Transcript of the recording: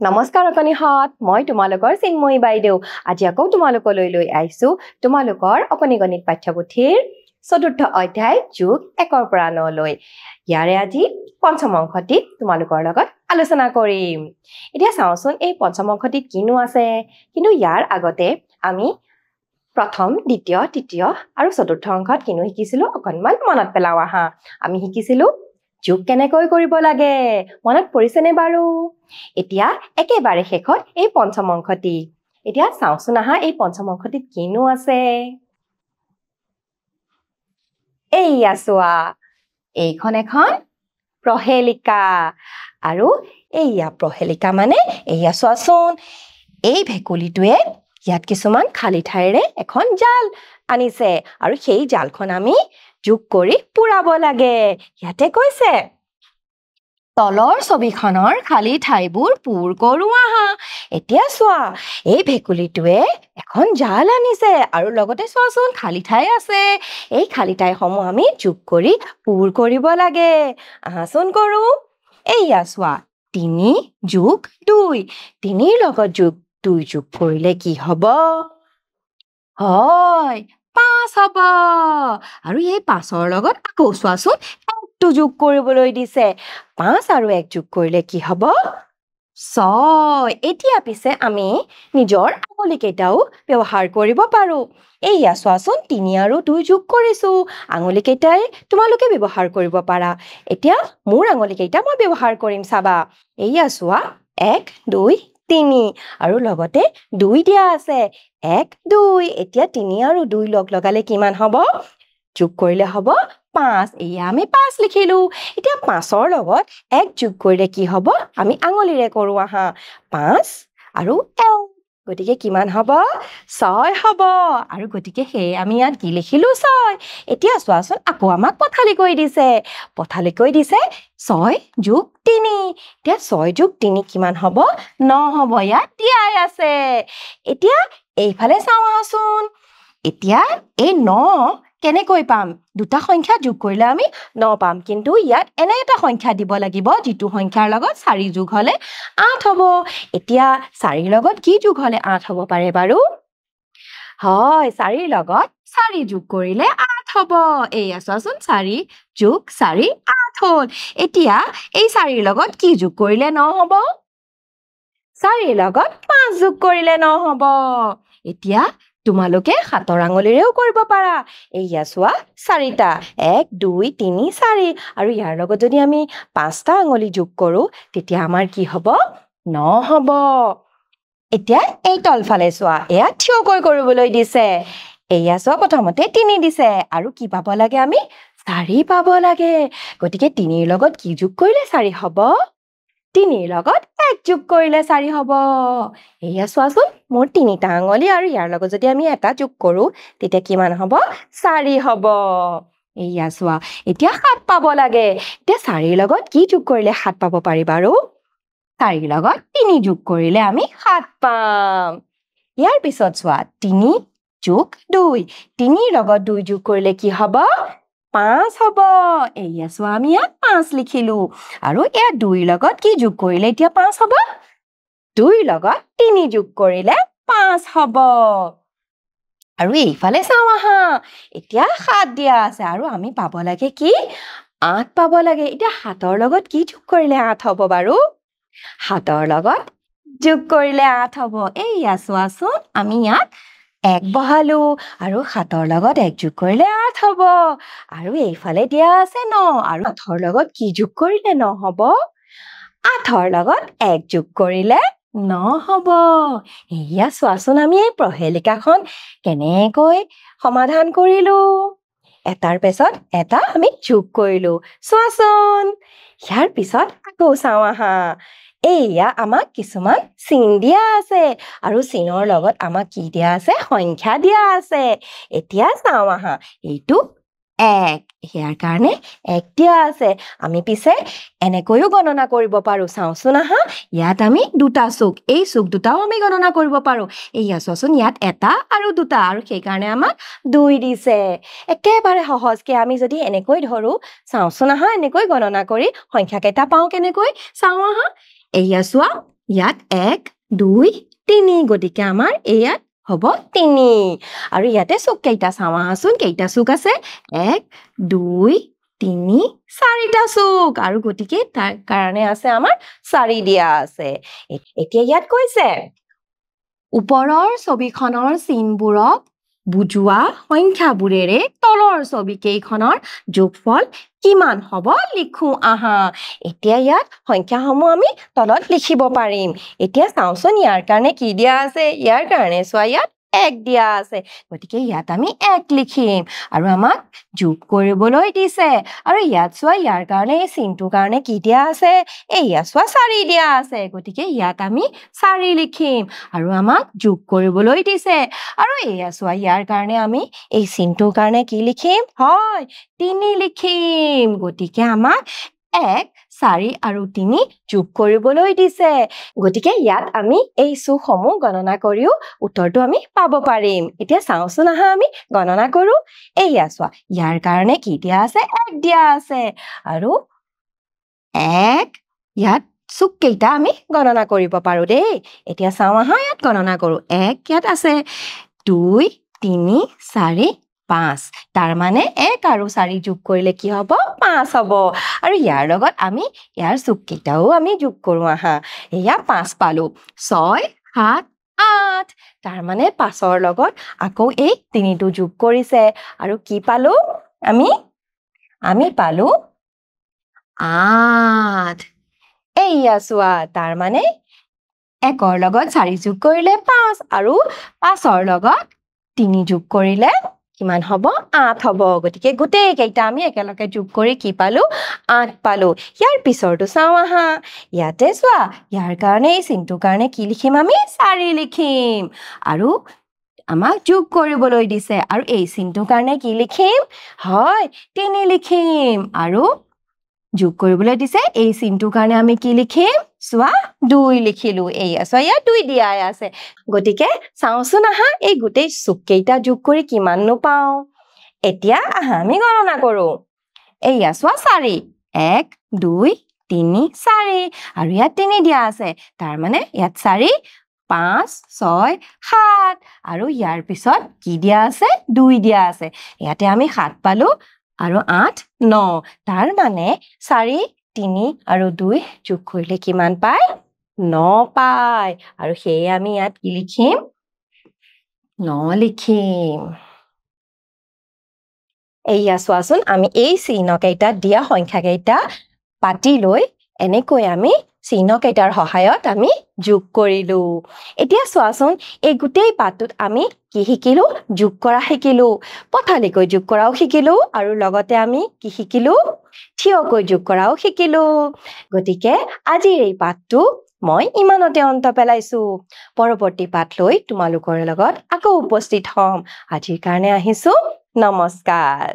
নমস্কাৰ অকনিহত মই তোমালোকৰ চিন্ময়ী বাইদেউ আজি আকৌ তোমালোকলৈ লৈ আহিছো তোমালোকৰ অকনি গণিত পাঠ্যপুথিৰ চতুৰ্থ অধ্যায় যোগ 1 পৰা 9 লৈ ইয়াৰে আজি পঞ্চম অংশটি তোমালোকৰ লগত আলোচনা কৰিম এতিয়া চাওচোন এই পঞ্চম অংশটি কিনো আছে কিন্তু ইয়াৰ আগতে আমি প্ৰথম দ্বিতীয় তৃতীয় আৰু চতুৰ্থ অংশত কিনো শিকিছিলো অকনমান মনত পেলাও আহা আমি শিকিছিলো যোগ কেনেকৈ কৰিব লাগে মনত পৰিছেনে বাৰু এতিয়া একেবাৰে শেষত এই পঞ্চম অংশটি এতিয়া চাওচোন আহা এই পঞ্চম অংশটিত কিনো আছে এইয়া চোৱা এইখন এখন প্ৰহেলিকা আৰু এইয়া প্ৰহেলিকা মানে এইয়া চোৱাচোন এই ভেকুলিটোৱে ইয়াত কিছুমান খালি ঠাইৰে এখন জাল আনিছে আৰু সেই জালখন আমি যোগ কৰি পুৰাব লাগে ইয়াতে কৈছে তলৰ ছবিখনৰ খালি ঠাইবোৰ পূৰ কৰো আহা এতিয়া চোৱা এই ভেকুলিটোৱে এখন জাল আনিছে আৰু লগতে চোৱাচোন খালি ঠাই আছে এই খালি ঠাইসমূহ আমি যোগ কৰি পূৰ কৰিব লাগে আহাচোন কৰো এইয়া চোৱা 3 যোগ 2 3ৰ লগত যোগ 2 যোগ কৰিলে কি হ'ব হয় 5 হ'ব আৰু এই 5ৰ লগত আকৌ চোৱাচোন একটো যোগ কৰিবলৈ দিছে 5 আৰু 1 যোগ কৰিলে কি হ'ব 6 এতিয়া পিছে আমি নিজৰ আঙুলি কেইটাও ব্যৱহাৰ কৰিব পাৰো এইয়া চোৱাচোন 3 আৰু 2 যোগ কৰিছো আঙুলি কেইটাই তোমালোকে ব্যৱহাৰ কৰিব পাৰা এতিয়া মোৰ আঙুলি কেইটা মই ব্যৱহাৰ কৰিম চাবা এইয়া চোৱা 1 2 3 আৰু লগতে 2 দিয়া আছে 1 2 এতিয়া 3 আৰু 2 লগালে কিমান হ'ব যোগ কৰিলে হ'ব 5 এয়া আমি 5 লিখিলো এতিয়া 5ৰ লগত 1 যোগ কৰিলে কি হ'ব আমি আঙুলিৰে কৰো আহা 5 আৰু 1 গতিকে কিমান হ'ব 6 হ'ব আৰু গতিকে হে আমি ইয়াত কি লিখিলো 6 এতিয়া চোৱাচোন আকৌ আমাক পথালি কৈ দিছে 6 যোগ 3 এতিয়া 6 যোগ 3 কিমান হ'ব 9 হ'ব ইয়াত দিয়াই আছে এতিয়া এইফালে চাওঁ আহাচোন এতিয়া এই 9 কেনেকৈ পাম দুটা সংখ্যা যোগ কৰিলে আমি 9 পাম কিন্তু ইয়াত এনে এটা সংখ্যা দিব লাগিব যেটো সংখ্যাৰ লগত 4 যোগ হলে 8 হ'ব এতিয়া 4ৰ লগত কি যোগ হলে 8 হ'ব পাৰে বাৰু হয় 4ৰ লগত 4 যোগ কৰিলে 8 হ'ব এইয়া চোৱাচোন 4 যোগ 4 8 হ'ল এতিয়া এই 4ৰ লগত কি যোগ কৰিলে 9 হ'ব 4ৰ লগত 5 যোগ কৰিলে 9 হ'ব এতিয়া তোমালোকে হাতৰ আঙুলিৰেও কৰিব পাৰা এইয়া চোৱা 4টা 1 2 3 4 আৰু ইয়াৰ লগত যদি আমি 5টা আঙুলি যোগ কৰো তেতিয়া আমাৰ কি হ'ব 9 হ'ব এতিয়া এই তলফালে চোৱা এয়া থিয়কৈ কৰিবলৈ দিছে এইয়া চোৱা প্ৰথমতে 3 দিছে আৰু কি পাব লাগে আমি 4 পাব লাগে গতিকে 3ৰ লগত কি যোগ কৰিলে 4 হ'ব 3ৰ লগত 1 যোগ কৰিলে 4 হ'ব এইয়া চোৱাচোন মোৰ 3টা আঙুলি আৰু ইয়াৰ লগত যদি আমি এটা যোগ কৰো তেতিয়া কিমান হ'ব 4 হ'ব এইয়া চোৱা এতিয়া 7 পাব লাগে এতিয়া 4ৰ লগত কি যোগ কৰিলে 7 পাব পাৰি বাৰু 4ৰ লগত 3 যোগ কৰিলে আমি 7 পাম ইয়াৰ পিছত চোৱা 3 যোগ 2 3ৰ লগত 2 যোগ কৰিলে কি হ'ব 5 হ'ব এইয়া চোৱা আমি ইয়াত 5 লিখিলো আৰু এয়া 2ৰ লগত কি যোগ কৰিলে এতিয়া 5 হ'ব 2ৰ লগত 3 যোগ কৰিলে 5 হ'ব আৰু এইফালে চাওঁ আহা এতিয়া 7 দিয়া আছে আৰু আমি পাব লাগে কি 8 পাব লাগে এতিয়া 7ৰ লগত কি যোগ কৰিলে 8 হ'ব বাৰু 7ৰ লগত যোগ কৰিলে 8 হ'ব এইয়া চোৱাচোন আমি ইয়াত 1 বহালো আৰু 7ৰ লগত 1 যোগ কৰিলে 8 হ'ব আৰু এইফালে দিয়া আছে 9 আৰু 8ৰ লগত কি যোগ কৰিলে 9 হ'ব 8ৰ লগত 1 যোগ কৰিলে 9 হ'ব এইয়া চোৱাচোন আমি এই প্ৰহেলিকাখন কেনেকৈ সমাধান কৰিলো এটাৰ পিছত এটা আমি যোগ কৰিলো চোৱাচোন ইয়াৰ পিছত আকৌ চাওঁ আহা এইয়া আমাক কিছুমান চিন দিয়া আছে আৰু চিনৰ লগত আমাক কি দিয়া আছে সংখ্যা দিয়া আছে এতিয়া চাওঁ আহা এইটো 1 ইয়াৰ কাৰণে 1 দিয়া আছে আমি পিছে এনেকৈও গণনা কৰিব পাৰো চাওচোন আহা ইয়াত আমি দুটা চুক এই চুক দুটাও আমি গণনা কৰিব পাৰো এইয়া চোৱাচোন ইয়াত এটা আৰু দুটা আৰু সেই কাৰণে আমাক 2 দিছে একেবাৰে সহজকে আমি যদি এনেকৈ ধৰো চাওচোন আহা এনেকৈ গণনা কৰি সংখ্যা কেইটা পাও কেনেকৈ চাওঁ আহা এইয়া চোৱা ইয়াত 1 2 3 গতিকে আমাৰ ইয়াত হ'ব 3 আৰু ইয়াতে চুক কেইটা চাওঁ আহাচোন কেইটা চুক আছে 1 2 3 4টা চুক আৰু গতিকে তাৰ কাৰণে আছে আমাৰ 4 দিয়া আছে এতিয়া ইয়াত কৈছে ওপৰৰ ছবিখনৰ চিনবোৰক বুজোৱা সংখ্যাবোৰেৰে তলৰ ছবিকেইখনৰ যোগফল কিমান হ'ব লিখো আহা এতিয়া ইয়াত সংখ্যাসমূহ আমি তলত লিখিব পাৰিম এতিয়া চাওঁচোন ইয়াৰ কাৰণে কি দিয়া আছে ইয়াৰ কাৰণে চোৱা ইয়াত 1 দিয়া আছে গতিকে ইয়াত আমি 1 লিখিম আৰু আমাক যোগ কৰিবলৈ দিছে আৰু ইয়াত চোৱা ইয়াৰ কাৰণে এই চিনটোৰ কাৰণে কি দিয়া আছে এয়া চোৱা 4 দিয়া আছে গতিকে ইয়াত আমি 4 লিখিম আৰু আমাক যোগ কৰিবলৈ দিছে আৰু এয়া চোৱা ইয়াৰ কাৰণে আমি এই চিনটোৰ কাৰণে কি লিখিম হয় 3 লিখিম গতিকে আমাক 1 4 আৰু 3 যোগ কৰিবলৈ দিছে গতিকে ইয়াত আমি এই চুকসমূহ গণনা কৰিও উত্তৰটো আমি পাব পাৰিম এতিয়া চাওঁচোন আহা আমি গণনা কৰো এয়া চোৱা ইয়াৰ কাৰণে কি দিয়া আছে 1 দিয়া আছে আৰু 1 ইয়াত চুক কেইটা আমি গণনা কৰিব পাৰো দেই এতিয়া চাওঁ আহা ইয়াত গণনা কৰো 1 ইয়াত আছে 2 3 4 5 তাৰ মানে 1 আৰু 4 যোগ কৰিলে কি হ'ব 5 হ'ব আৰু ইয়াৰ লগত আমি ইয়াৰ চুক কেইটাও আমি যোগ কৰো আহা এয়া 5 পালো 6 7 8 তাৰ মানে 5ৰ লগত আকৌ এই 3টো যোগ কৰিছে আৰু কি পালো আমি পালো 8 এয়া চোৱা তাৰ মানে 1ৰ লগত 4 যোগ কৰিলে 5 আৰু 5ৰ লগত 3 যোগ কৰিলে কিমান হ'ব 8 হ'ব গতিকে গোটেই কেইটা আমি একেলগে যোগ কৰি কি পালো 8 পালো ইয়াৰ পিছৰটো চাওঁ আহা ইয়াতে চোৱা ইয়াৰ কাৰণে এই চিনটোৰ কাৰণে কি লিখিম আমি 4 লিখিম আৰু আমাক যোগ কৰিবলৈ দিছে আৰু এই চিনটোৰ কাৰণে কি লিখিম হয় 3 লিখিম আৰু যোগ কৰিবলৈ দিছে এই চিনটোৰ কাৰণে আমি কি লিখিম চোৱা 2 লিখিলো এয়া চোৱা ইয়াত 2 দিয়াই আছে গতিকে চাওঁচোন আহা এই গোটেই চুক কেইটা যোগ কৰি কিমাননো পাওঁ এতিয়া আহা আমি গণনা কৰো এয়া চোৱা 4 1 2 3 4 আৰু ইয়াত 3 দিয়া আছে তাৰ মানে ইয়াত 4 5 6 7 আৰু ইয়াৰ পিছত কি দিয়া আছে 2 দিয়া আছে ইয়াতে আমি 7 পালো আৰু 8 9 তাৰ মানে 4 3 আৰু 2 যোগ কৰিলে কিমান পায় 9 পায় আৰু সেয়ে আমি ইয়াত কি লিখিম 9 লিখিম এয়া চোৱাচোন আমি এই চিহ্ন কেইটা দিয়া সংখ্যা কেইটা পাতি লৈ এনেকৈ আমি চিহ্ন কেইটাৰ সহায়ত আমি যোগ কৰিলো এতিয়া চোৱাচোন এই গোটেই পাঠটোত আমি কি শিকিলো যোগ কৰা শিকিলো পথালিকৈ যোগ কৰাও শিকিলো আৰু লগতে আমি কি শিকিলো থিয়কৈ যোগ কৰাও শিকিলো গতিকে আজিৰ এই পাঠটো মই ইমানতে অন্ত পেলাইছো পৰৱৰ্তী পাঠ লৈ তোমালোকৰ লগত আকৌ উপস্থিত হ'ম আজিৰ কাৰণে আহিছো নমস্কাৰ